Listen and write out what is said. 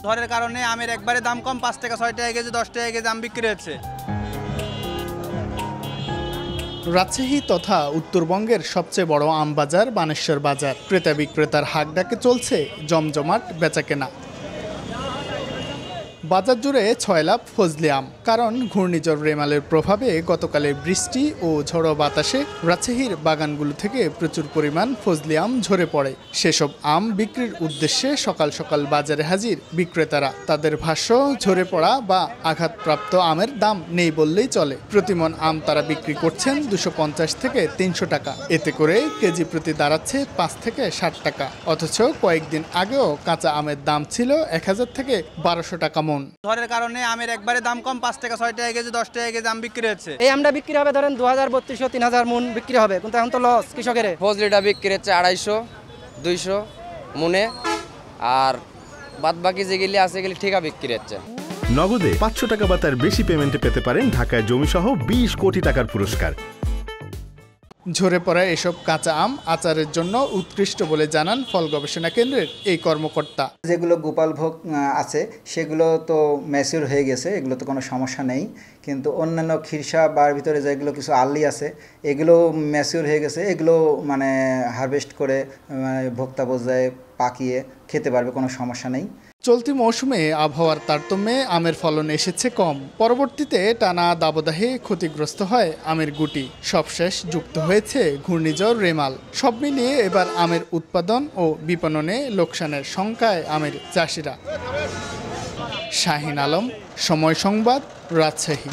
ঝড়ের কারণে আমের একবারে দাম কম, 5 টাকা 6 টাকা কেজি 10 টাকা কেজি আম বিক্রি হচ্ছে। রাজশাহী তথা উত্তরবঙ্গের সবচেয়ে বড় আম বাজার বানেশ্বর বাজার। ক্রেতা বিক্রেতার হাঁকডাকে চলছে জমজমাট বেচাকেনা। বাজার জুড়ে 6 লাভ ফজলি আম। কারণ ঘূর্ণিঝড় রেমালের প্রভাবে গতকালের বৃষ্টি ও ঝড়ো বাতাসে রাজশাহীর বাগানগুলো থেকে প্রচুর পরিমাণ ফজলি আম ঝরে পড়ে। সেসব আম বিক্রির উদ্দেশ্যে সকাল সকাল বাজারে হাজির বিক্রেতারা। তাদের ভাষ্য, ঝরে পড়া বা আঘাতপ্রাপ্ত আমের দাম নেই বললেই চলে। প্রতিমন আম তারা বিক্রি করছেন 250 থেকে 300 টাকা। এতে করে কেজি প্রতি দাঁড়াচ্ছে 5 থেকে 60 টাকা। অথচ কয়েকদিন আগেও কাঁচা আমের দাম ছিল 1000 থেকে 1200 টাকা। ঝড়ের কারণে আমের একবারে দাম কম, 5 টাকা 6 টাকা কেজি 10 টাকা কেজি আম বিক্রি হচ্ছে। এই আমটা বিক্রি হবে ধরেন 2000 3000 মন বিক্রি হবে, কিন্তু এখন তো লস কৃষকের। ফজলিটা বিক্রি হচ্ছে 250 200 মনে, আর বাদ বাকি যেগুলি আছে এগুলি ঠিকা বিক্রি হচ্ছে। নগদে 500 টাকা বা তার বেশি পেমেন্টে পেতে পারেন ঢাকায় জমিসহ 20 কোটি টাকার পুরস্কার। ঝরে পড়া এসব কাঁচা আম আচারের জন্য উৎকৃষ্ট বলে জানান ফল গবেষণা কেন্দ্রের এই কর্মকর্তা। যেগুলো গোপাল ভোগ আছে সেগুলো তো ম্যাচিউর হয়ে গেছে, এগুলো তো কোনো সমস্যা নেই। কিন্তু অন্যান্য খিরসা বার ভিতরে যেগুলো কিছু আল্লি আছে এগুলো ম্যাচিউর হয়ে গেছে, এগুলো মানে হারভেস্ট করে ভোক্তা পর্যায়ে পাকিয়ে খেতে পারবে, কোনো সমস্যা নেই। চলতি মৌসুমে আবহাওয়ার তারতম্যে আমের ফলন এসেছে কম। পরবর্তীতে টানা দাবদাহে ক্ষতিগ্রস্ত হয় আমের গুটি। সবশেষ যুক্ত হয়েছে ঘূর্ণিঝড় রেমাল। সব মিলিয়ে এবার আমের উৎপাদন ও বিপণনে লোকসানের শঙ্কায় আমের চাষিরা। শাহিন আলম, সময় সংবাদ, রাজশাহী।